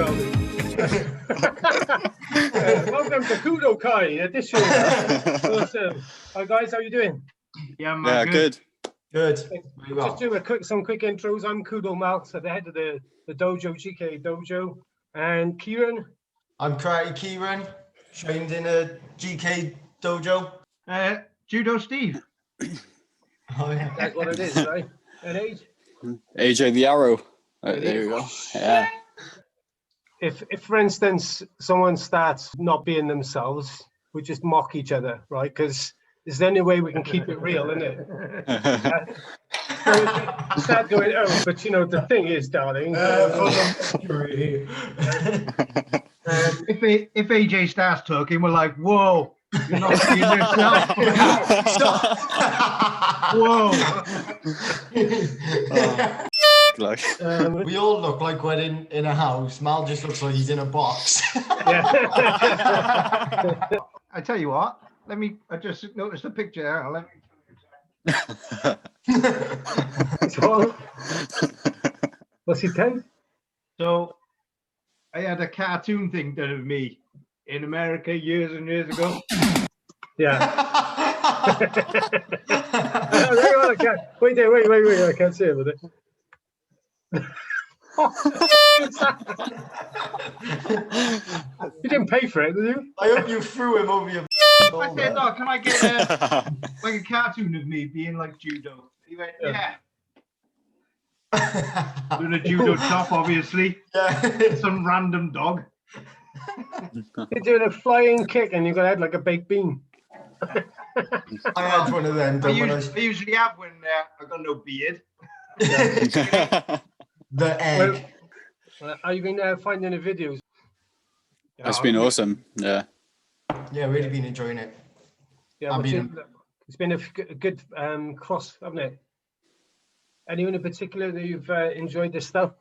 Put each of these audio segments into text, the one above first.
around me. Welcome to KUDO KAI Addition. Awesome. Hi guys, how you doing? Yeah, man, good. Good. Just do some quick intros. I'm KUDO Malks at the head of the dojo, GK Dojo, and Kieron. I'm Karate Kieron, trained in a GK dojo. Judo Steve. Oh, yeah. That's what it is, right? And age? AJ the Arrow. There we go. Yeah. If for instance someone starts not being themselves, we just mock each other, right? Because it's the only way we can keep it real, isn't it? Start going, oh, but you know the thing is, darling. If AJ starts talking, we're like, whoa, you're not being yourself. Whoa. We all look like we're in a house. Mal just looks like he's in a box. I tell you what, I just noticed a picture there. So, what's he done? So I had a cartoon thing done of me in America years and years ago. Yeah. Wait, I can't see it with it. You didn't pay for it, did you? I hope you threw him over your I said, no, can I get like a cartoon of me being like judo? He went, yeah. Doing a judo top, obviously. Yeah. Some random dog. You're doing a flying kick and you've got a head like a baked bean. I had one of them. I usually have when I've got no beard. The egg. Have you been finding the videos? It's been awesome. Yeah. Yeah, really been enjoying it. Yeah, it's been a good cross, hasn't it? Anyone in particular that you've enjoyed this stuff?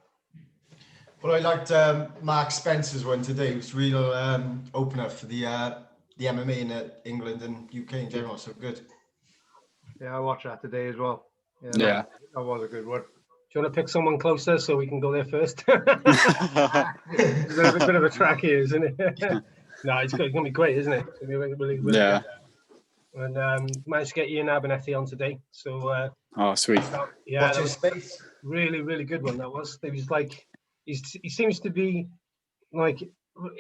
Well, I liked Mark Spencer's one today. It was real opener for the MMA in England and UK in general. So good. Yeah, I watched that today as well. Yeah. That was a good one. Do you want to pick someone closer so we can go there first? It's a bit of a track here, isn't it? No, it's going to be great, isn't it? It's going to be really Yeah. good. And managed to get Ian Abernethy on today. So Oh, sweet. yeah, Watch his space. really good one that was. It was like he seems to be like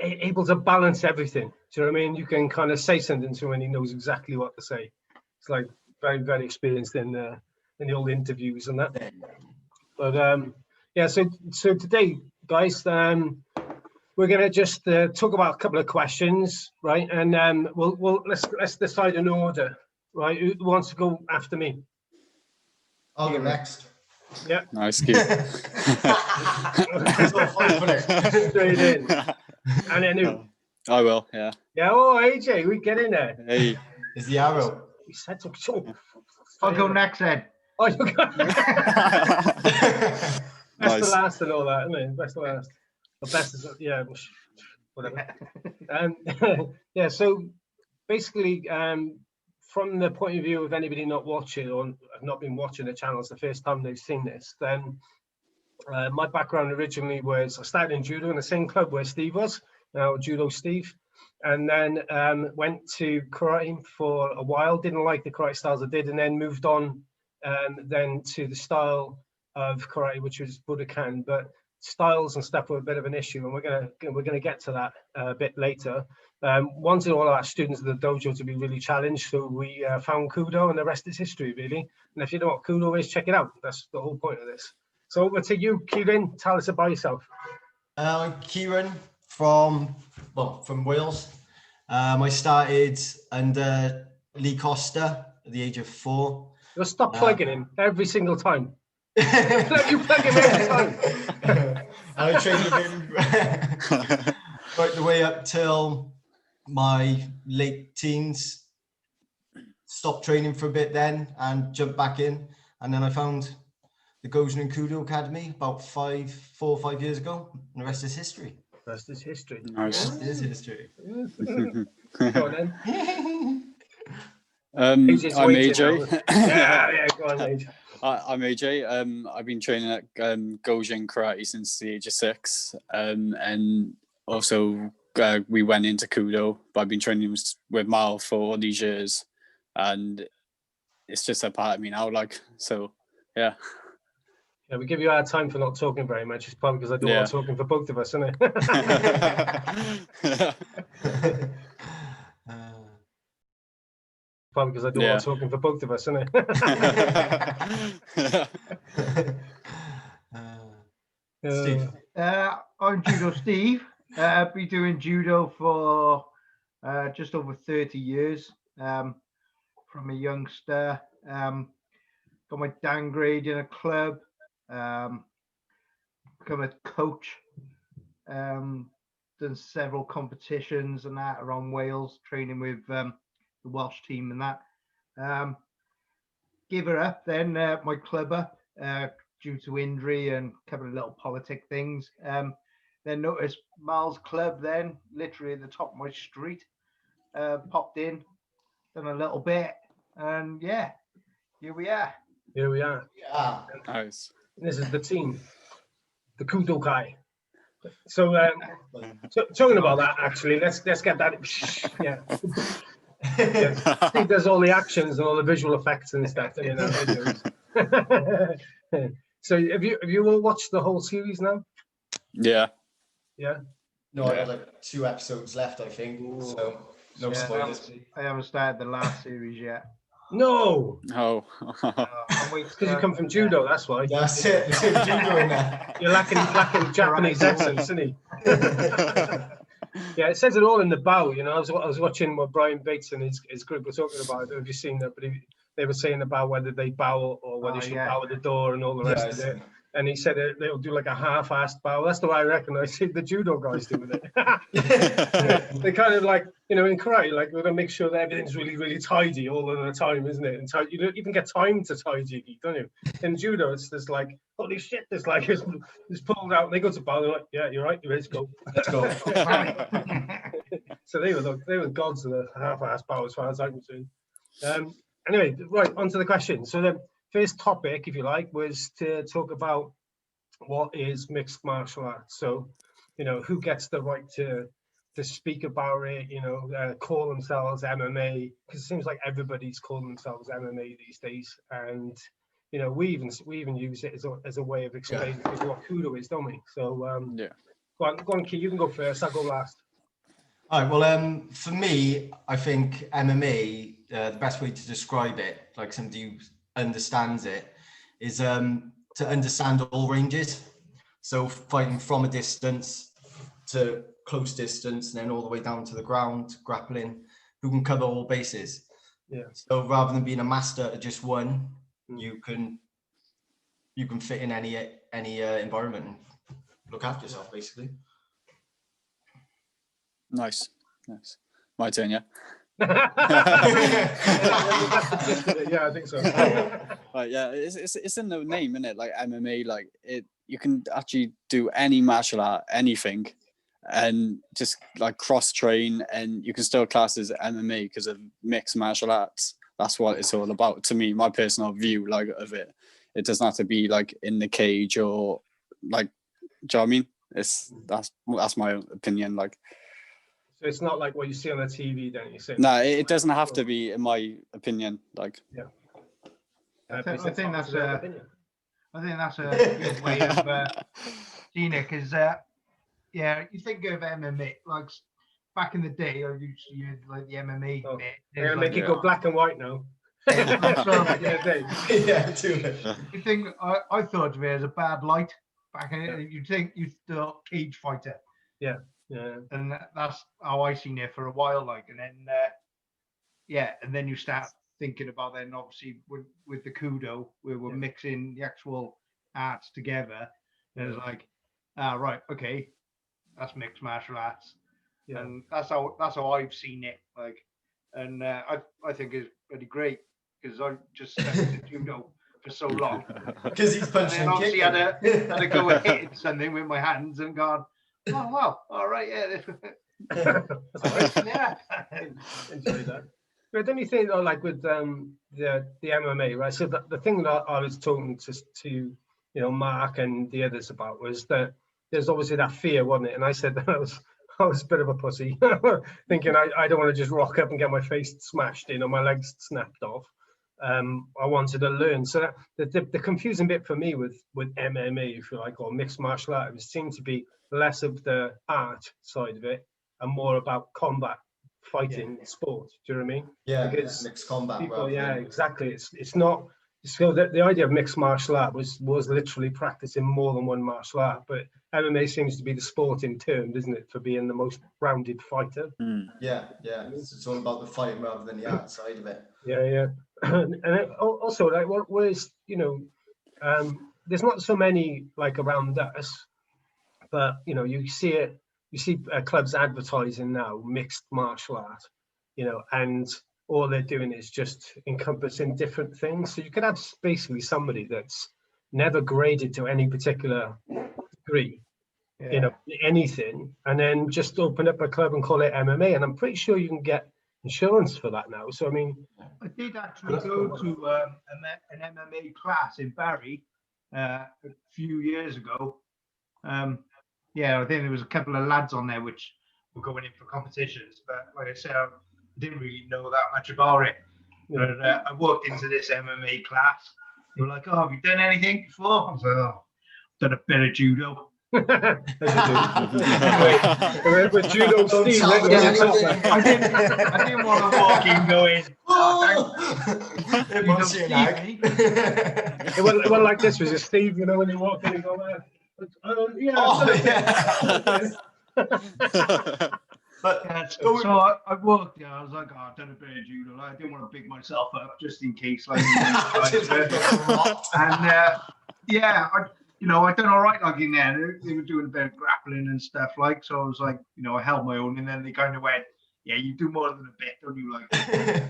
able to balance everything. Do you know what I mean? You can kind of say something to him and he knows exactly what to say. It's like very experienced in the old interviews and that. But yeah, so today, guys, we're gonna just talk about a couple of questions, right? And let's decide an order, right? Who wants to go after me? I'll go next. Yeah. Nice, kid. Straight in. And then who? I will, yeah. Yeah. Oh, AJ, we get in there. Hey. Is the arrow. We said so. I'll go next then. Oh, you got best Nice. to last and all that, isn't it? Best to last. The best is, yeah, whatever. Yeah, so basically, from the point of view of anybody not watching or have not been watching the channel, it's the first time they've seen this, then my background originally was, I started in judo in the same club where Steve was, now Judo Steve, and then went to karate for a while, didn't like the karate styles I did, and then moved on then to the style of karate, which was Budokan, but styles and stuff were a bit of an issue, and we're gonna get to that a bit later. Wanted all our students of the dojo to be really challenged, so we found KUDO, and the rest is history, really. And if you know what KUDO is, check it out. That's the whole point of this. So over to you, Kieron. Tell us about yourself. Kieron from Wales. I started under Lee Costa at the age of 4. You'll stop plugging him every single time. You plug him every time. And I trained with him right the way up till my late teens. Stopped training for a bit then and jumped back in. And then I found the Gojen and KUDO Academy about 4 or 5 years ago. And the rest is history. Rest is history. Nice. It is history. Go on then. I'm AJ's waiting AJ. now. Yeah, go on, AJ. I'm AJ. I've been training at Gojin Karate since the age of 6, and also we went into KUDO. But I've been training with Mal for all these years, and it's just a part of me now. Like, so, yeah. Yeah, we give you our time for not talking very much. It's probably because I do all the talking for both of us, isn't it? Probably because I do all the talking for both of us, isn't it? Steve. I'm Judo Steve. I've been doing judo for just over 30 years. From a youngster, got my downgrade in a club, become a coach, done several competitions and that around Wales, training with the Welsh team and that. Give her up then, my club up, due to injury and a couple of little politic things. Then noticed Mal's club then, literally at the top of my street, popped in, done a little bit, and yeah, here we are. Here we are. Yeah. Nice. This is the team, the KUDO KAI. So, talking about that, actually, let's get that. Yeah. Steve does all the actions and all the visual effects and stuff in our videos. So, have you all watched the whole series now? Yeah. Yeah. No, I got like 2 episodes left, I think. So no spoilers. I haven't started the last series yet. No. Oh. Because you come from judo, that's why. That's it. There's no judo in there. You're lacking Japanese essence, isn't he? Yeah, it says it all in the bow. You know, I was watching what Brian Bates and his group were talking about. I don't know if you've seen that, but they were saying about whether they bow or whether you should bow at the door and all the rest of it. And he said they'll do like a half-assed bow. That's the way I reckon I see the judo guys doing it. They kind of like, you know, in karate, like we're gonna make sure that everything's really, really tidy all of the time, isn't it? And you don't even get time to tidy, don't you? In judo, it's just like, holy shit, this like it's pulled out. And they go to bow. They're like, yeah, you're right. You're ready to go. Let's go. So they were gods of the half-assed bow as far as I can see. Anyway, right onto the question. So the first topic, if you like, was to talk about what is mixed martial arts. So, you know, who gets the right to speak about it, you know, call themselves MMA, because it seems like everybody's calling themselves MMA these days. And, you know, we even use it as a way of explaining what KUDO is, don't we? So, go on, Key, you can go first, I'll go last. All right, well, for me, I think MMA, the best way to describe it, like somebody who understands it, is to understand all ranges. So fighting from a distance to close distance and then all the way down to the ground, grappling, who can cover all bases. Yeah. So rather than being a master at just one, you can fit in any environment and look after yourself, basically. Nice. My turn, yeah. Yeah, I think so. Right, yeah, it's in the name, isn't it? Like MMA, like you can actually do any martial art, anything, and just like cross train, and you can still class as MMA because of mixed martial arts. That's what it's all about to me. My personal view, like, of it. It doesn't have to be like in the cage or like. Do you know what I mean? That's my opinion. Like. So it's not like what you see on the TV, don't you? So No, it doesn't have to be, in my opinion. Like. Yeah. I think that's a good way of seeing it, because yeah, you think of MMA like back in the day. I used to use like the MMA bit. Yeah, make it go black and white now. Yeah, too. You think I thought of it as a bad light back in it. You think you thought cage fighter. Yeah. And that's how I seen it for a while, like, and then and then you start thinking about then obviously with the KUDO, we were mixing the actual arts together, and it's like, right, okay, that's mixed martial arts, and that's how I've seen it, like, and I think it's pretty great because I just studied judo for so long, because he's punching and obviously kicking. had to go and hit something with my hands and gone, oh wow, all right, yeah. That's right. Yeah. Enjoy that. But then you think, though, like with the MMA, right? So the thing that I was talking to Mark and the others about was that there's obviously that fear, wasn't it? And I said that I was a bit of a pussy, thinking I don't want to just rock up and get my face smashed in or my legs snapped off. I wanted to learn. So the confusing bit for me with MMA, if you like, or mixed martial art, it seemed to be less of the art side of it and more about combat fighting sport. Do you know what I mean? Yeah, Because mixed combat. people, exactly. It's not. So the idea of mixed martial art was literally practicing more than one martial art, but MMA seems to be the sporting term, isn't it, for being the most rounded fighter? Yeah. It's all about the fighting rather than the art side of it. Yeah. And also, like, what is, there's not so many like around us, but you see it. You see clubs advertising now mixed martial art, and all they're doing is just encompassing different things. So you could have basically somebody that's never graded to any particular degree, anything, and then just open up a club and call it MMA. And I'm pretty sure you can get insurance for that now. So I mean, I did actually go to an MMA class in Barry a few years ago. I think there was a couple of lads on there which were going in for competitions, but like I said, I didn't really know that much about it. But I walked into this MMA class. They were like, "Oh, have you done anything before?" I was like, "Oh, I've done a bit of judo." With judo, Steve, I didn't want to walk in going, It must be an egg. It wasn't like this, was it, Steve? When you walk in and go, But so I walked there. I was like, "Oh, I've done a bit of judo. I didn't want to big myself up just in case." Like, I done all right like in there. They were doing a bit of grappling and stuff like. So I was like, I held my own, and then they kind of went, "Yeah, you do more than a bit, don't you?" Like,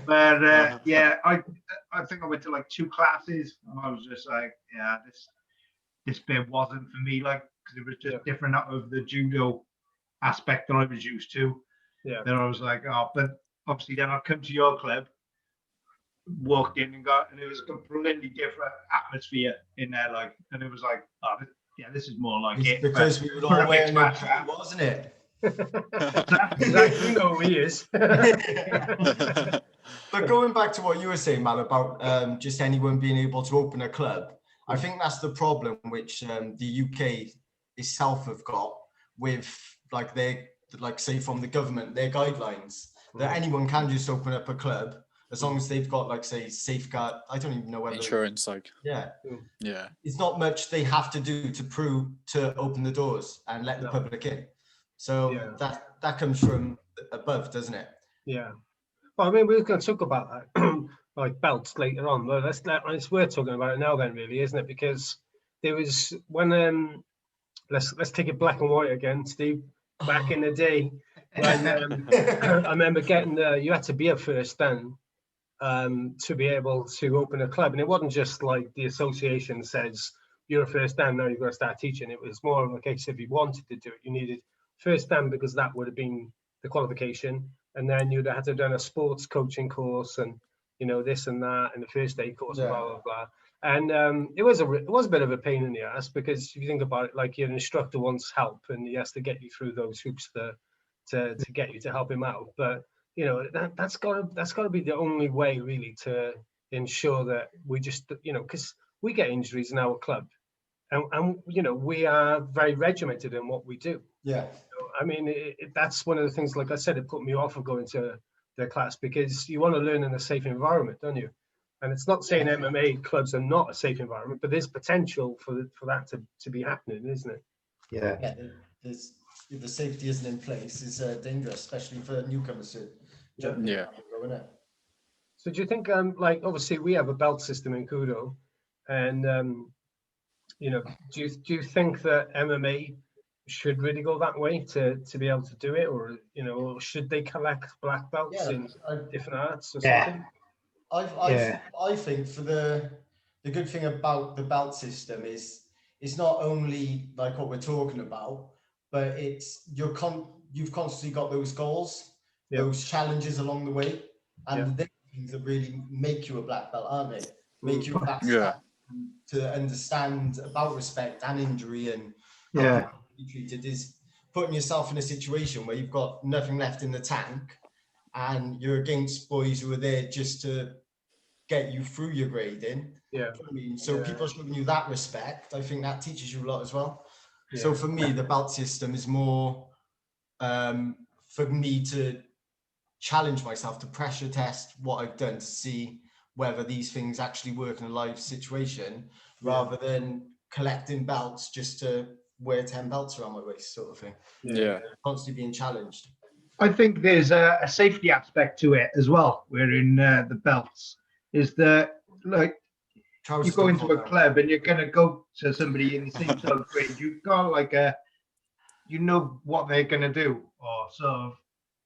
but I think I went to like 2 classes, and I was just like, "Yeah, this bit wasn't for me." Like, because it was just different out of the judo aspect that I was used to. Yeah. Then I was like, "Oh," but obviously then I come to your club, walked in and it was a completely different atmosphere in there, like, and it was like, "Oh, this is more like it." Because we were all wearing a wasn't it? Exactly. You know who he is. But going back to what you were saying, Mal, about just anyone being able to open a club, I think that's the problem which the UK itself have got with, say from the government, their guidelines that anyone can just open up a club as long as they've got, like, say, safeguard. I don't even know whether insurance, like. Yeah. It's not much they have to do to open the doors and let the public in. So that comes from above, doesn't it? Yeah. Well, I mean, we're going to talk about that, like belts later on. But it's worth talking about it now, then, really, isn't it? Because there was when let's take it black and white again, Steve. Back in the day, when I remember getting you had to be a first dan to be able to open a club, and it wasn't just like the association says you're a first dan, now you've got to start teaching. It was more of a case, if you wanted to do it, you needed first dan because that would have been the qualification, and then you'd have to have done a sports coaching course and this and that, and the first aid course, blah blah blah. And it was a bit of a pain in the ass, because if you think about it, like, your instructor wants help and he has to get you through those hoops to get you to help him out. But that's got to be the only way really to ensure that we just because we get injuries in our club, and we are very regimented in what we do. Yeah. I mean, that's one of the things. Like I said, it put me off of going to the class, because you want to learn in a safe environment, don't you? And it's not saying MMA clubs are not a safe environment, but there's potential for that to be happening, isn't it? Yeah. If the safety isn't in place, is dangerous, especially for newcomers to jump in. So do you think, like, obviously we have a belt system in KUDO, and do you think that MMA should really go that way to be able to do it, or or should they collect black belts in different arts or something? I think for the good thing about the belt system is it's not only like what we're talking about, but it's you've constantly got those goals, those challenges along the way, and things that really make you a black belt, aren't they? Make you a black Yeah. belt to understand about respect and injury and how Yeah. people be treated is putting yourself in a situation where you've got nothing left in the tank and you're against boys who are there just to get you through your grading. Yeah. I mean, so people showing you that respect, I think that teaches you a lot as well. Yeah. So for me, the belt system is more for me to challenge myself, to pressure test what I've done to see whether these things actually work in a live situation, rather than collecting belts just to wear 10 belts around my waist sort of thing. Yeah. Constantly being challenged. I think there's a safety aspect to it as well. Wearing the belts is that, like, you go into a club and you're gonna go to somebody in the same sort of grade. You've got like you know what they're gonna do, or sort of,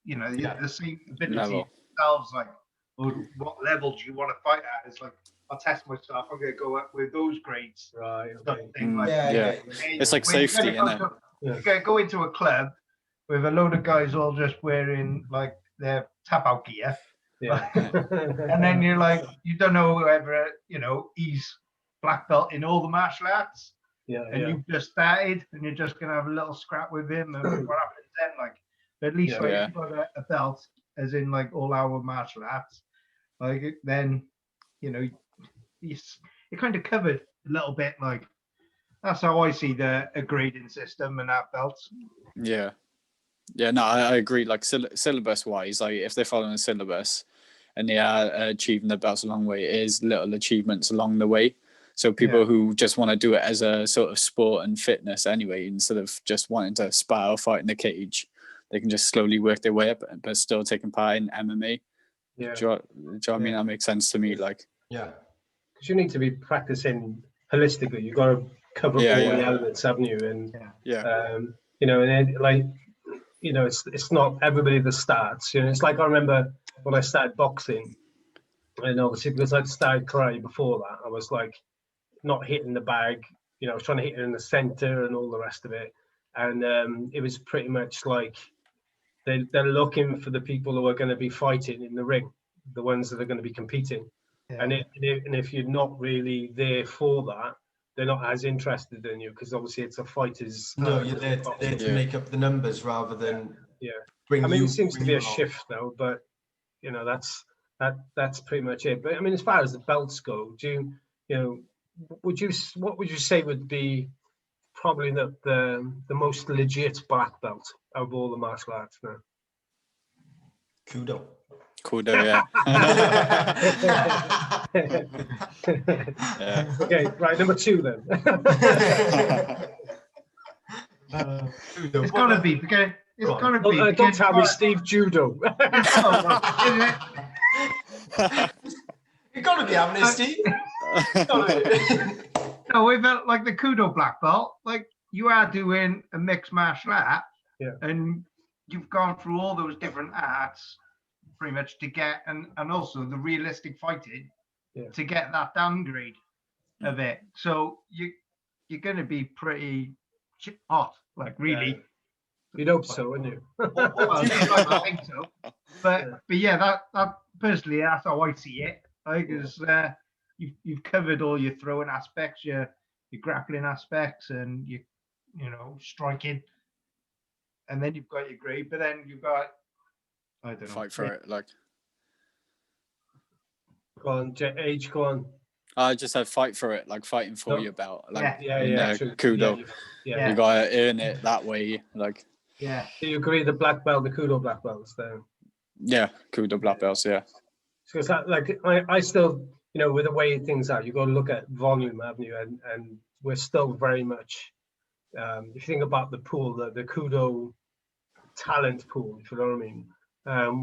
you know, the same ability themselves. Like, or what level do you want to fight at? It's like, I'll test myself. I'm gonna go up with those grades. Right. Sort of thing. Like, Yeah. It's like safety, isn't it? You're gonna go into a club with a load of guys all just wearing like their tap out gear. Yeah. And then you're like, you don't know whether, you know, he's black belt in all the martial arts. Yeah. And you've just started and you're just going to have a little scrap with him. And what happens then? Like, at least like, if you've got a belt, as in like all our martial arts, like then, you know, you're kind of covered a little bit. Like, that's how I see a grading system and that belts. Yeah. Yeah, no, I agree. Like syllabus wise, like if they're following a syllabus and they are achieving the belts along the way, it is little achievements along the way. So people who just want to do it as a sort of sport and fitness anyway, instead of just wanting to spar or fight in the cage, they can just slowly work their way up, but still taking part in MMA. Yeah. Do you know what I mean? That makes sense to me. Like, yeah, because you need to be practicing holistically. You've got to cover all the elements, haven't you? And you know, and then, like, you know, it's not everybody that starts. You know, it's like I remember when I started boxing, and obviously because I'd started karate before that, I was like not hitting the bag. You know, I was trying to hit it in the center and all the rest of it. And it was pretty much like they're looking for the people who are going to be fighting in the ring, the ones that are going to be competing. Yeah. And if you're not really there for that, they're not as interested in you, because obviously it's a fighter's. No, you're there to make up the numbers rather than bring. I mean, it seems to be a shift now, but you know, that's pretty much it. But I mean, as far as the belts go, you know, what would you say would be probably the most legit black belt out of all the martial arts now? KUDO. KUDO, yeah. Yeah. Okay, right, number 2 then. It's gonna be, okay. It's gonna be. Don't tell me Steve Judo. You've got to be amnesty. No, with like the KUDO black belt, like you are doing a mixed martial art, and you've gone through all those different arts pretty much to get, and also the realistic fighting to get that downgrade of it. So you're going to be pretty hot, like really. You'd hope so, wouldn't you? Well, I think so. But yeah, that personally, that's how I see it. Because you've covered all your throwing aspects, your grappling aspects, and you know, striking, and then you've got your grade. But then you've got, I don't know, fight for it, like. Go on, Age, go on. I just had fight for it, like fighting for your belt, like KUDO. You gotta earn it that way, like. Yeah. Do you agree the black belt, the KUDO black belts, then? Yeah, KUDO black belts, yeah. Because like I still, you know, with the way things are, you've got to look at volume, haven't you? And we're still very much, if you think about the pool, the KUDO talent pool, if you know what I mean,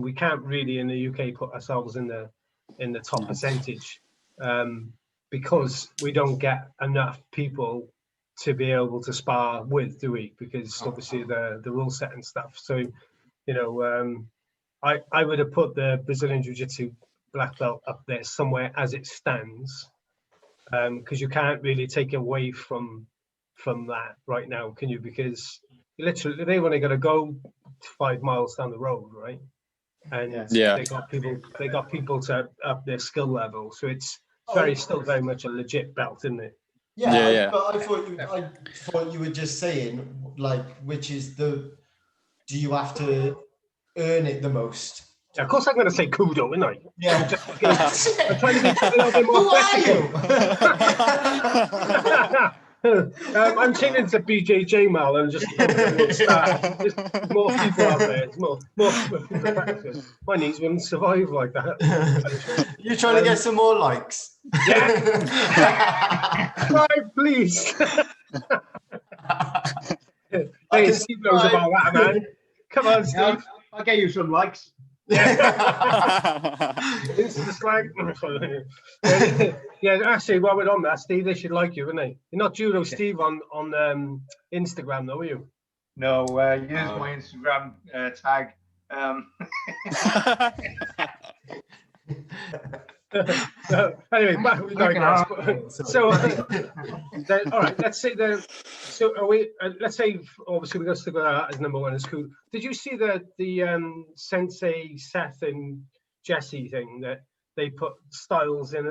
we can't really in the UK put ourselves in the top percentage, because we don't get enough people to be able to spar with, do we? Because obviously the rule set and stuff. So, you know, I would have put the Brazilian Jiu-Jitsu black belt up there somewhere as it stands, because you can't really take away from that right now, can you? Because literally they've only got to go 5 miles down the road, right? and Yeah. they got people to up their skill level. So it's Oh, still very much a legit belt, isn't it? Yeah. But I thought you were just saying, like, which is do you have to earn it the most? Yeah, of course I'm going to say KUDO, isn't I? Yeah. I'm trying to be a little bit more Who are you? I'm changing to BJJ, Mal, and just start. There's more people out there. There's more people practicing. My knees wouldn't survive like that. You're trying to get some more likes. Yeah. Right, please. Hey, Steve knows about that, man. Come on, Steve. I'll get you some likes. Insta slag. Yeah, actually, while we're on that, Steve, they should like you, wouldn't they? You're not Judo Steve on Instagram, though, are you? No, use my Instagram tag. Anyway, back we digress. So, all right, let's say so are we? Let's say obviously we're going to stick with that as number one. Is cool. Did you see the Sensei Seth and Jesse thing that they put styles in a?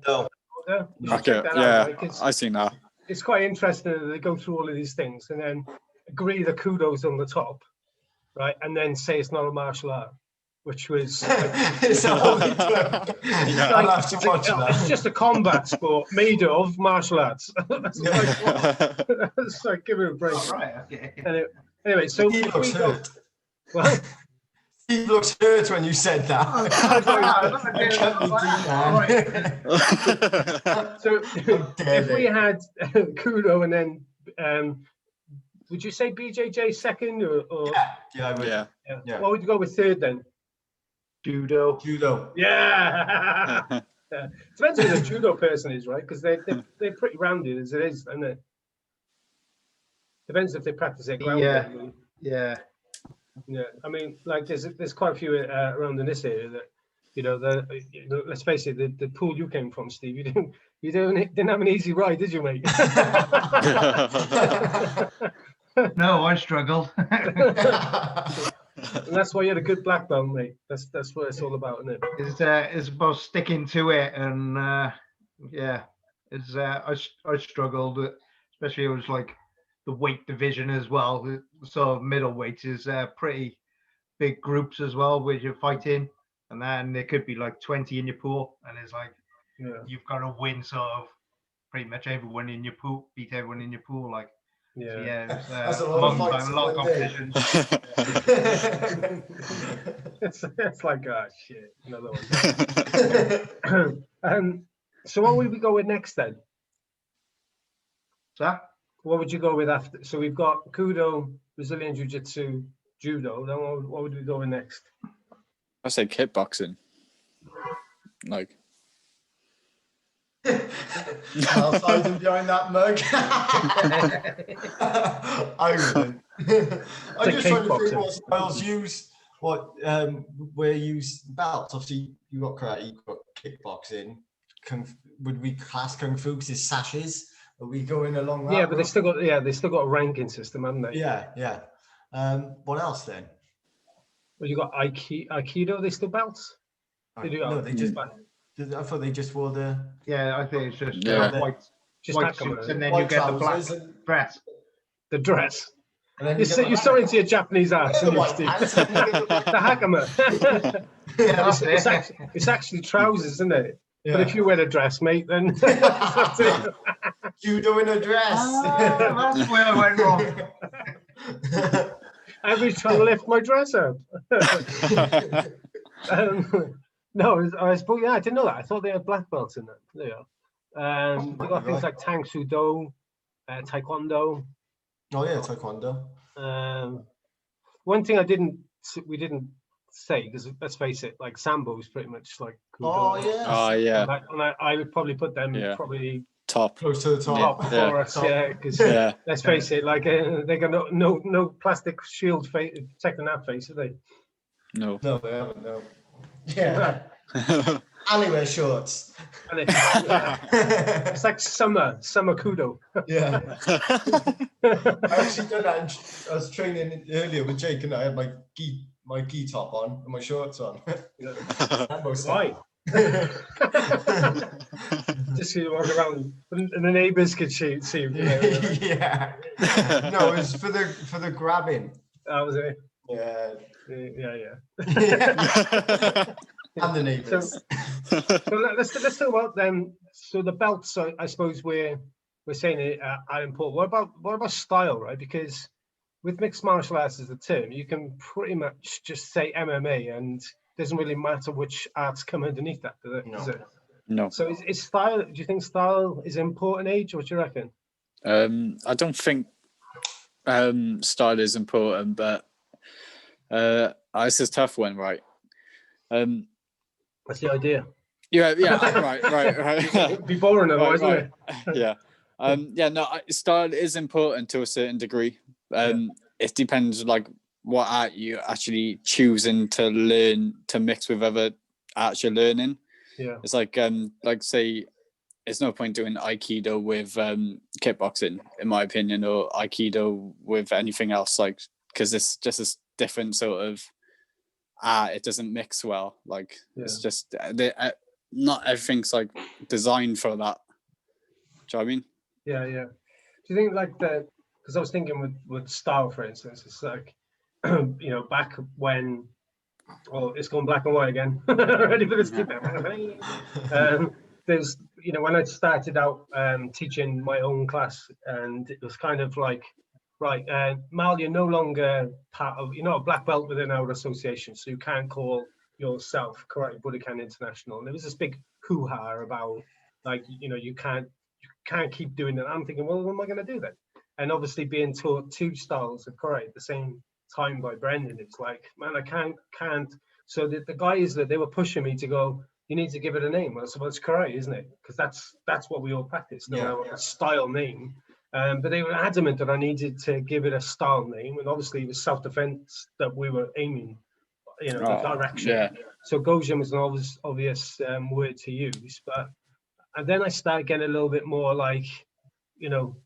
No. order? You should Okay, check that out, yeah, right? 'Cause I seen that. it's quite interesting that they go through all of these things and then agree the kudos on the top, right? And then say it's not a martial art, which was It's a holy club. I'll have to watch that. it's just a combat sport made of martial arts. That's it's like give it a break. All right, okay. Anyway, so Steve looks hurt. well, Steve looks hurt when you said that. I can't believe that. so dare if we they. had KUDO and then would you say BJJ second or Yeah, I would. Yeah. Yeah. what would you go with third then? Judo. Judo. Yeah. Depends who the judo person is, right? Because they're pretty rounded as it is, and it depends if they practice their ground. Yeah. game. Yeah. Yeah. I mean, like there's quite a few around in this area that let's face it, the pool you came from, Steve, you didn't have an easy ride, did you, mate? No, I struggled. And that's why you had a good black belt, mate. That's what it's all about, isn't it? It's about sticking to it, and yeah, I struggled, especially it was like the weight division as well. The sort of middleweight is pretty big groups as well, where you're fighting, and then there could be like 20 in your pool, and it's like you've got to win sort of pretty much everyone in your pool, beat everyone in your pool, like. Yeah. So yeah, That's it's a lot of fights a lot of in one day. competition. It's like shit, another one. So what would we go with next then? So What would you go with after? So we've got KUDO, Brazilian Jiu-Jitsu, Judo. Then what would we go with next? I say kickboxing. Like. I'll find him behind that mug. I wouldn't. I'm just trying to think what styles use, where you use belts. Obviously, you got karate, you got kickboxing. Would we class kung fu as sashes? Are we going along that? Yeah, but they still got a ranking system, haven't they? Yeah. What else then? Well, you got Aikido. They still belts. They do. No, they just. I thought they just wore the. yeah, I think it's just Just white Hakama. suits, and then white you get the black trousers and- dress. The dress. And then You're sorry to your Japanese ass, the aren't you, white Steve? pants. The Hakama. Yeah, that's it. It's actually trousers, isn't it? Yeah. But if you wear a dress, mate, then that's it. Judo in a dress. That's where I went wrong. Every time I lift my dress up. No, I suppose, I didn't know that. I thought they had black belts in that. There you are. They got things like Tang Soo Do, Taekwondo. Oh yeah, Taekwondo. One thing we didn't say, because let's face it, like Sambo is pretty much like KUDO. Oh yeah. Oh yeah. And I would probably put them probably Top. Close to the top. top Yeah. for us, because Yeah. let's face it, like they got no plastic shield protecting that face, are they? No. No, they haven't. No. Yeah. Anyway, shorts. And it's like summer KUDO. Yeah. I actually done that. I was training earlier with Jake, and I had my gi my gi top on and my shorts on. Why? Just so you walk around and the neighbours could see you. Yeah. No, it was for the grabbing. That was it. Yeah. Yeah. And the neighbours. So let's talk about them. So the belts, I suppose we're saying it are important. What about style, right? Because with mixed martial arts as a term, you can pretty much just say MMA, and it doesn't really matter which arts come underneath that, does it? No. So is style? Do you think style is important, Age? What do you reckon? I don't think style is important, but it's a tough one, right? That's the idea. Yeah, right. It'd be boring otherwise, wouldn't it? Yeah. No, style is important to a certain degree. It depends, like, what art you actually choosing to learn to mix with other arts you're learning. Yeah. It's like say, it's no point doing Aikido with kickboxing, in my opinion, or Aikido with anything else, like, because it's just a different sort of art. It doesn't mix well. Like, it's just not everything's like designed for that. Do you know what I mean? Yeah. Do you think like that? Because I was thinking with style, for instance, it's like, you know, back when, well, it's gone black and white again. Ready for this? There's, you know, when I started out teaching my own class, and it was kind of like, right, Mal, you're no longer you're not a black belt within our association, so you can't call yourself Karate Budokan International. And there was this big hoo-ha about, like, you know, you can't keep doing that. I'm thinking, well, what am I going to do then? And obviously being taught two styles of karate at the same time by Brendan, it's like, man, I can't. So the guys that they were pushing me to go, you need to give it a name. I said, well, it's karate, isn't it? Because that's what we all practice. A style name. But they were adamant that I needed to give it a style name, and obviously it was self-defense that we were aiming, you know, the direction. Yeah. So Gojin was an obvious word to use, and then I started getting a little bit more like, you know,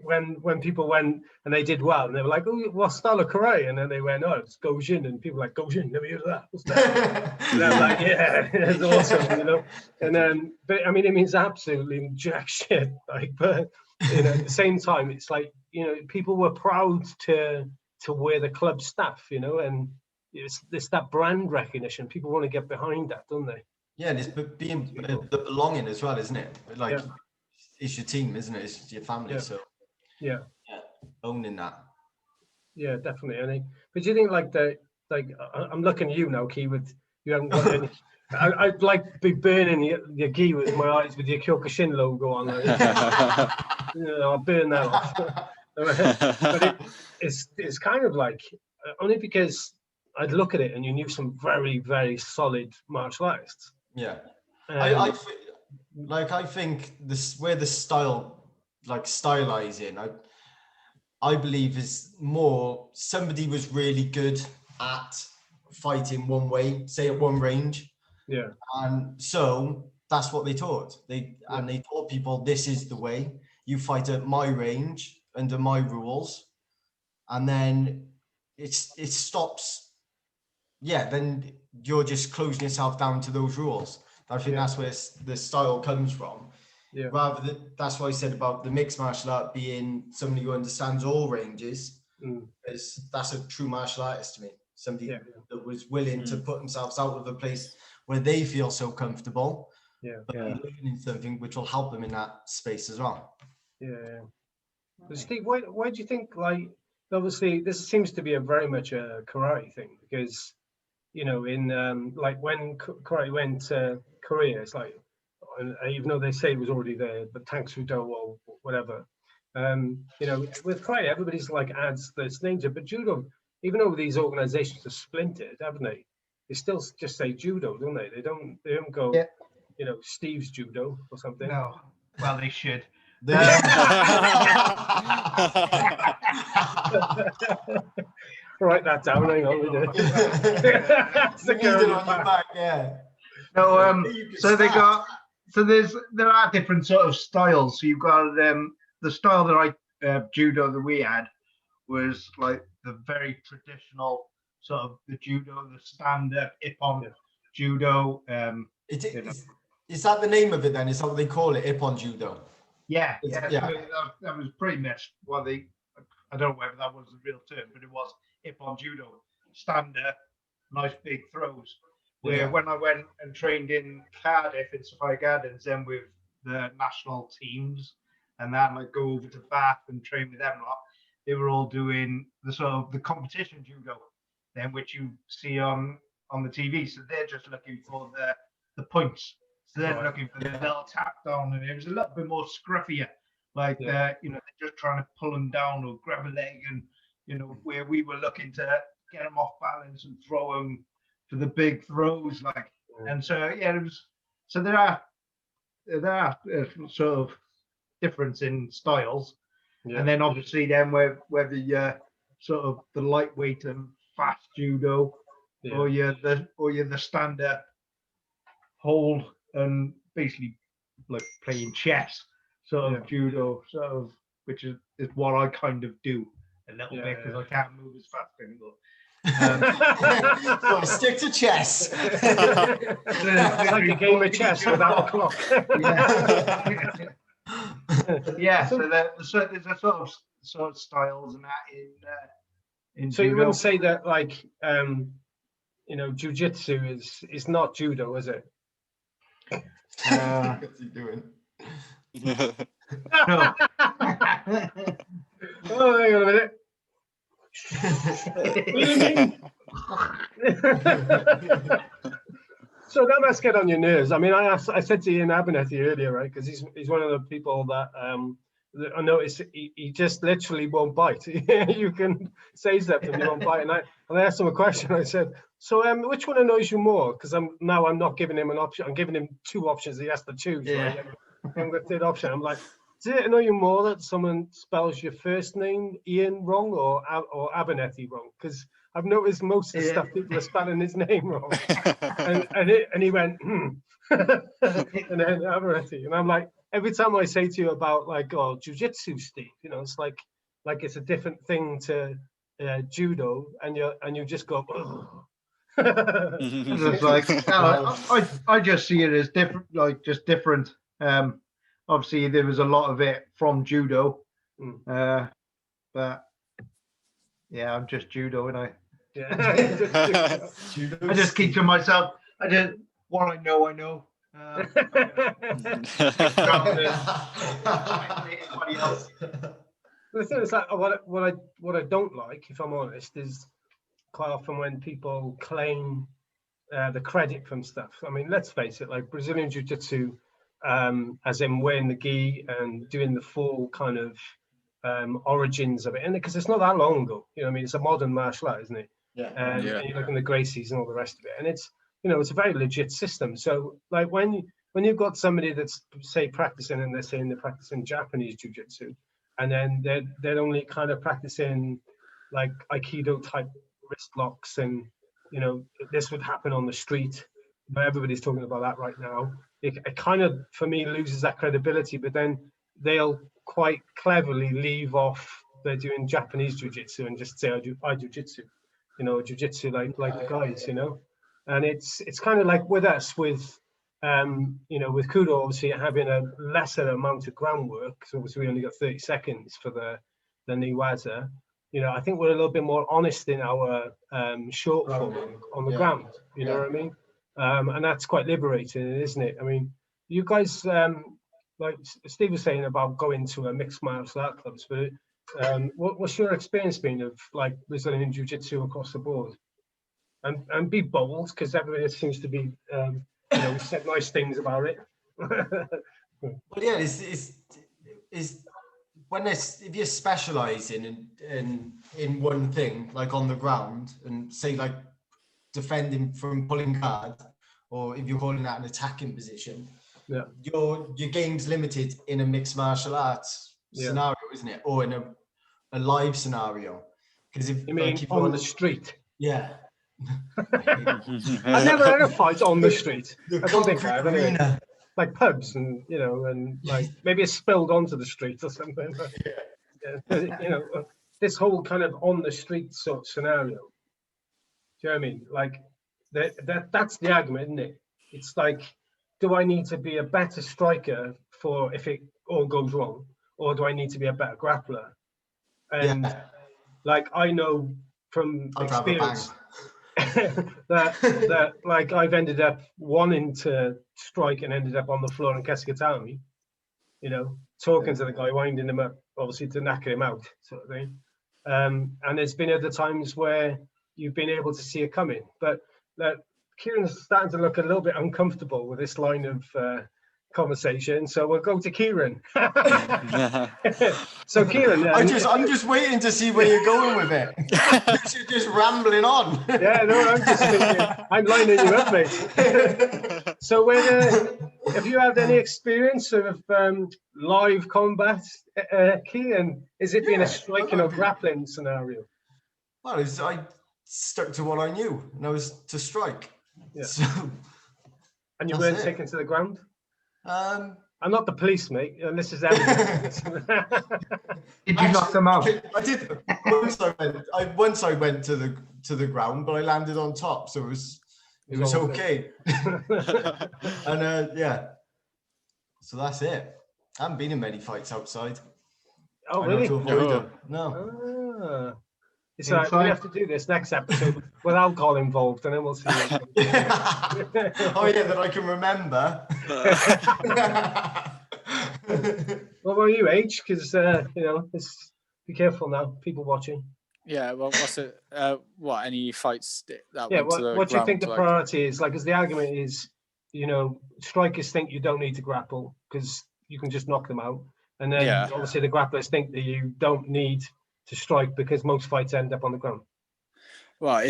when people went and they did well, and they were like, oh, what style of karate? And then they went, oh, it's Gojin, and people were like, Gojin, never heard of that. What's that? And they're like, yeah, it's awesome, you know. And then, but I mean, it means absolutely jack shit. Like, but you know, at the same time, it's like, you know, people were proud to wear the club stuff, you know, and it's that brand recognition. People want to get behind that, don't they? Yeah, and it's being the belonging as well, isn't it? Like, it's your team, isn't it? It's your family, so owning that. Yeah, definitely. But do you think like I'm looking at you now, Key, with you haven't got any. I'd like to be burning your gi with my eyes with your Kyokushin logo on. Like, you know, I'll burn that off. But it's kind of like, only because I'd look at it and you knew some very, very solid martial artists. Yeah. I think this where the style, like stylizing, I believe is more somebody was really good at fighting one way, say at one range. Yeah. And so that's what they taught. They taught people, this is the way you fight at my range under my rules. And then it stops. Yeah, then you're just closing yourself down to those rules. I think that's where the style comes from. Yeah. Rather than, that's what I said about the mixed martial art being somebody who understands all ranges. Is that's a true martial artist to me. Somebody that was willing to put themselves out of a place where they feel so comfortable, but learning something which will help them in that space as well. Yeah. But Steve, why do you think, like, obviously this seems to be a very much a karate thing, because, you know, in like when karate went to Korea, it's like, even though they say it was already there, but thanks Fudo or whatever, you know, with karate, everybody's like adds this name to it, but judo, even though these organizations are splintered, haven't they? They still just say judo, don't they? They don't go, you know, Steve's judo or something. No, well, they should. Write that down. Hang on, we do. Stick it on your back. Yeah. No, so there are different sort of styles. So you've got the style that judo that we had was like the very traditional sort of the judo, the stand-up, ippon judo. Is that the name of it then? Is that what they call it, ippon judo? Yeah, Yeah. that was pretty much what they. I don't know whether that was the real term, but it was ippon judo, stand-up, nice big throws. Where when I went and trained in Cardiff in Sophia Gardens, then with the national teams, and then I'd go over to Bath and train with them lot. They were all doing the sort of the competition judo, then which you see on the TV. So they're just looking for the points. So they're looking for the little tap down, and it was a little bit more scruffier. Like they're just trying to pull them down or grab a leg, and where we were looking to get them off balance and throw them for the big throws, like. And so it was. So there are sort of difference in styles, and then obviously then whether you're sort of the lightweight and fast judo, or you're the stand up hold and basically like playing chess sort of judo, sort of, which is what I kind of do a little bit because I can't move as fast anymore. So stick to chess. Like a game of chess without a clock. So there's a sort of styles and that in so judo. you wouldn't say that like jiu-jitsu is not judo, is it? What's he doing? No. Oh, hang on a minute. What do you mean? So that must get on your nerves. I mean, I said to Ian Abernethy earlier, right? Because he's one of the people that I noticed he just literally won't bite. You can say something, he won't bite. And I asked him a question. I said, so which one annoys you more? Because I'm not giving him an option. I'm giving him two options. He has to choose. Right? I'm the third option. I'm like, does it annoy you more that someone spells your first name Ian wrong or Abernethy wrong? Because I've noticed most of the stuff people are spelling his name wrong. and he went, and then Abernethy. And I'm like, every time I say to you about like, jiu-jitsu, Steve, it's like it's a different thing to judo, and you just go, oh. Just like I just see it as different, like just different. Obviously, there was a lot of it from judo, but yeah, I'm just judo, and I just keep to myself. What I know. The thing is that what I don't like, if I'm honest, is quite often when people claim the credit from stuff. I mean, let's face it, like Brazilian Jiu-Jitsu, as in wearing the gi and doing the full kind of origins of it, and because it's not that long ago, I mean, it's a modern martial art, isn't it? And you look in the Gracies and all the rest of it, and it's it's a very legit system. So like when you've got somebody that's say practicing, and they're saying they're practicing Japanese Jiu-Jitsu, and then they're only kind of practicing like Aikido type wrist locks, and this would happen on the street, but everybody's talking about that right now. It kind of, for me, loses that credibility, but then they'll quite cleverly leave off they're doing Japanese jiu-jitsu and just say I do jiu-jitsu, jiu-jitsu like the guys, and it's kind of like with us with with KUDO obviously having a lesser amount of groundwork, so obviously we only got 30 seconds for the Niwaza. I think we're a little bit more honest in our short form on the ground. You know what I mean? And that's quite liberating, isn't it? I mean, you guys, like Steve was saying about going to a mixed martial art clubs, but what's your experience been of like Brazilian Jiu-Jitsu across the board? And be bold, because everybody seems to be, said nice things about it. Well, yeah, it's when if you're specializing in one thing, like on the ground, and say like defending from pulling guard, or if you're calling that an attacking position, your game's limited in a mixed martial arts scenario, isn't it? Or in a live scenario. Because if you mean like, on the street? Yeah. I've never had a fight on the street. I don't think I have. Anyway. Like pubs, and and like maybe it's spilled onto the street or something. This whole kind of on the street sort of scenario. you know what I mean? Like that's the argument, isn't it? It's like, do I need to be a better striker for if it all goes wrong, or do I need to be a better grappler? And Yeah. like I know from I'd rather bang. experience that like I've ended up wanting to strike and ended up on the floor in Keskatami, you know, talking to the guy, winding him up, obviously to knock him out, sort of thing. And there's been other times where you've been able to see it coming, but Kieran's starting to look a little bit uncomfortable with this line of conversation, so we'll go to Kieran. So Kieran, I'm just waiting to see where you're going with it. You're just rambling on. Yeah, no, I'm just thinking, I'm lining you up, mate. So have you had any experience of live combat, Kieran? Is it been a striking or grappling scenario? Well, I stuck to what I knew, and that was to strike. Yeah. So, and you that's weren't it. taken to the ground? I'm not the police, mate, and this is evidence. Did you knock them out? I did. Once I went to the ground, but I landed on top, so it was okay. And yeah, so that's it. I haven't been in many fights outside. Oh, I really? know to avoid them. No. It's like we have to do this next episode with alcohol involved, and then we'll see. Oh yeah, that I can remember. What about you, H? Because you know, be careful now. People watching. Yeah. Well, what's it? What, any fights that Yeah. went to the What do you think the ground, priority is? Like, because the argument is, you know, strikers think you don't need to grapple because you can just knock them out, and then obviously the grapplers think that you don't need to strike because most fights end up on the ground. Well, I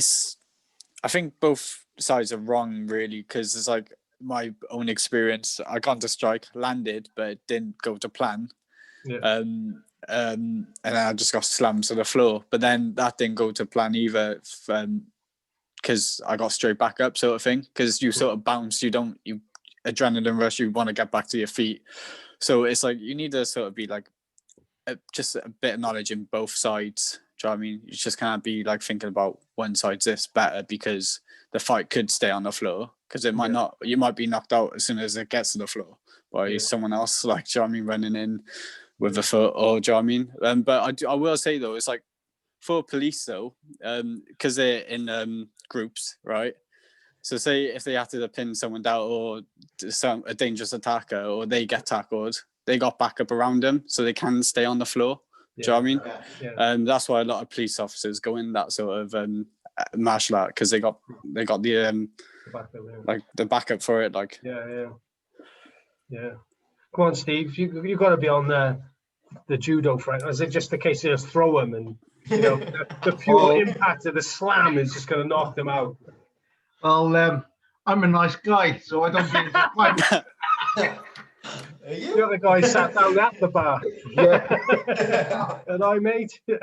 think both sides are wrong, really, because it's like my own experience. I got to strike, landed, but it didn't go to plan. Yeah. And then I just got slammed to the floor. But then that didn't go to plan either, because I got straight back up, sort of thing. Because you sort of bounce, you adrenaline rush, you want to get back to your feet. So it's like you need to sort of be like just a bit of knowledge in both sides. Do you know what I mean? You just can't be like thinking about one side's this better, because the fight could stay on the floor, because it might not. You might be knocked out as soon as it gets to the floor by someone else, like, do you know what I mean, running in with a foot, or do you know what I mean? But I will say though, it's like for police though, because they're in groups, right? So say if they have to pin someone down, or a dangerous attacker, or they get tackled, they got backup around them, so they can stay on the floor. Do you know what I mean? Yeah. That's why a lot of police officers go in that sort of martial art, because they got the backup, like the backup for it. Like yeah. Come on, Steve. You got to be on the judo front. Or is it just a case of just throw them and, you know, the pure impact of the slam is just going to knock them out? Well, I'm a nice guy, so I don't get into fight. The other guy sat down at the bar. Yeah. And I, mate. You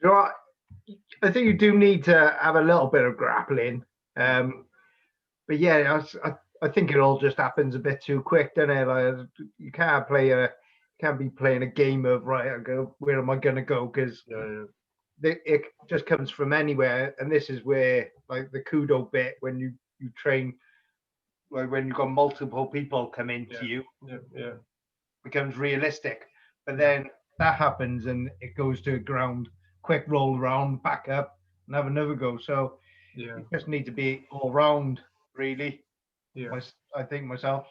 know what? I think you do need to have a little bit of grappling. But yeah, I think it all just happens a bit too quick, doesn't it? Like, you can't be playing a game of, right, I go, where am I going to go? Because it just comes from anywhere. And this is where, like, the KUDO bit, when you train, like when you've got multiple people come into you, becomes realistic. But then that happens and it goes to ground, quick roll around, back up, and have another go. So you just need to be all round, really. I think myself.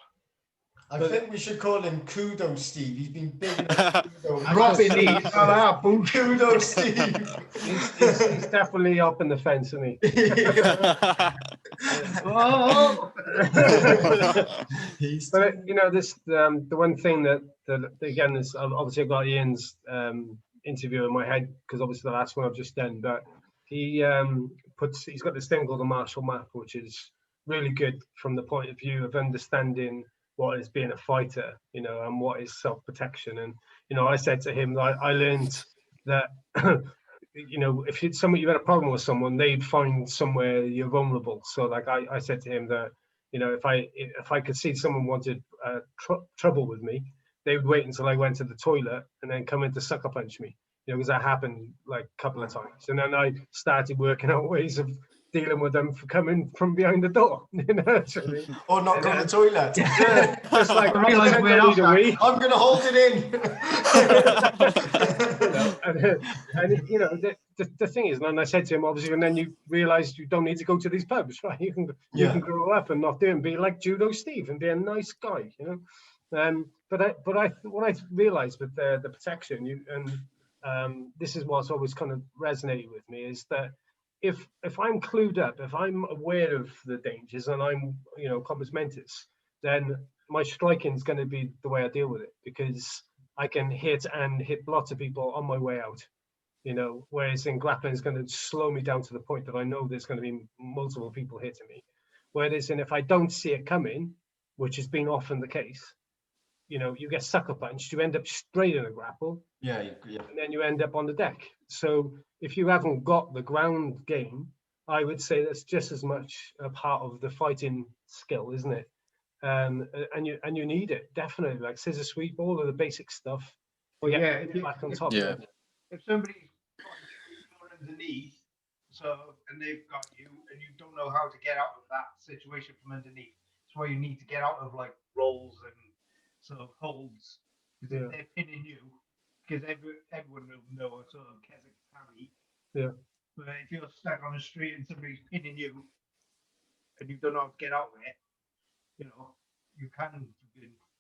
I think we should call him KUDO Steve. He's been big enough. Dropping these. KUDO Steve. He's definitely up in the fence, isn't he? But you know, this the one thing that again is, obviously I've got Ian's interview in my head, because obviously the last one I've just done, but he's got this thing called the martial map, which is really good from the point of view of understanding what is being a fighter, you know, and what is self-protection. And, you know, I said to him, I learned that, you know, if you had a problem with someone, they'd find somewhere you're vulnerable. So like I said to him that, you know, if I could see someone wanted trouble with me, they would wait until I went to the toilet and then come in to sucker punch me. you know, because that happened like a couple of times. And then I started working out ways of dealing with them for coming from behind the door, you know, actually. Or not go to the toilet. Yeah, just like, I realise I we're need a outside. wee. I'm going to hold it in. You know, and you know, the thing is, and I said to him, obviously, and then you realise you don't need to go to these pubs, right? You can grow up and not do and be like Judo Steve and be a nice guy, you know. But what I realised with the protection, this is what's always kind of resonated with me, is that if I'm clued up, if I'm aware of the dangers and I'm, you know, compos mentis, then my striking is going to be the way I deal with it, because I can hit lots of people on my way out, you know, whereas in grappling is going to slow me down to the point that I know there's going to be multiple people hitting me. Whereas if I don't see it coming, which has been often the case, you know, you get sucker punched, you end up straight in a grapple, Yeah. and then you end up on the deck. So if you haven't got the ground game, I would say that's just as much a part of the fighting skill, isn't it? And you need it, definitely, like scissor sweep, all of the basic stuff. Well, yeah, back on top. Yeah. if somebody's got you underneath, and they've got you, and you don't know how to get out of that situation from underneath, that's why you need to get out of like rolls and sort of holds, because if they're pinning you, because everyone will know a sort of Keswick carry. Yeah. But if you're stuck on the street and somebody's pinning you, and you don't know how to get out of it, you know, you can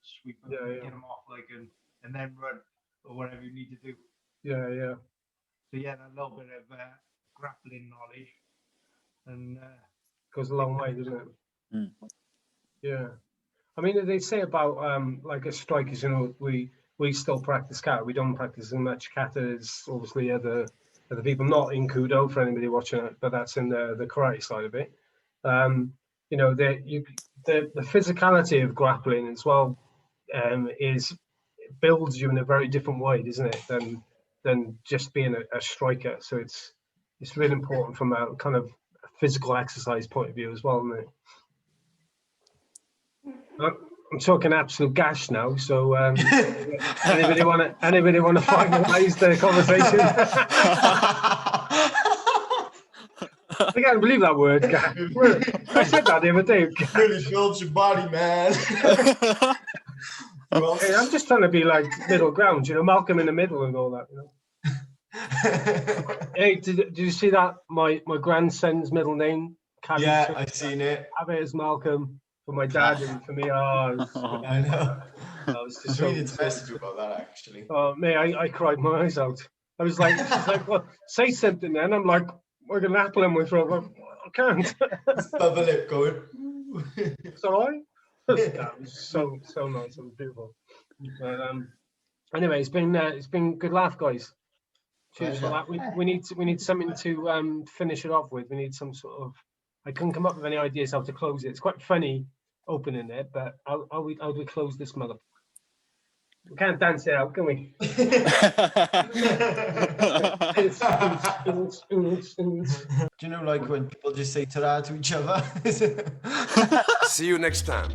sweep them, get them off, like, and then run or whatever you need to do. Yeah. So yeah, that little bit of grappling knowledge, and Goes a long way, doesn't it? Mm. Yeah. I mean, they say about like as strikers, you know, we still practice kata. We don't practice as much kata as obviously other people, not in KUDO for anybody watching it, but that's in the karate side of it. You know, the physicality of grappling as well builds you in a very different way, doesn't it, than just being a striker. So it's really important from a kind of physical exercise point of view as well, isn't it? I'm talking absolute gash now. So anybody want to finalise the conversation? I can't believe that word. I said that the other day. Really builds your body, man. Hey, I'm just trying to be like middle ground, you know, Malcolm in the middle and all that, you know. Hey, did you see that? My grandson's middle name? Yeah, I've seen it. Have it as Malcolm for my dad and for me. I know. I was just I mean, it's message about that actually. Oh, me, I cried my eyes out. I was like, she's like, well, say something then. I'm like, we're gonna apple in my throat. Like, I can't. Bubble lip going. It's all right. That was so nice. It was beautiful. But anyway, it's been good laugh, guys. Cheers for that. We need something to finish it off with. We need some sort of. I couldn't come up with any ideas how to close it. It's quite funny opening it, but how do we close this mother? We can't dance it out, can we? Do you know, like when people just say ta-da to each other? See you next time.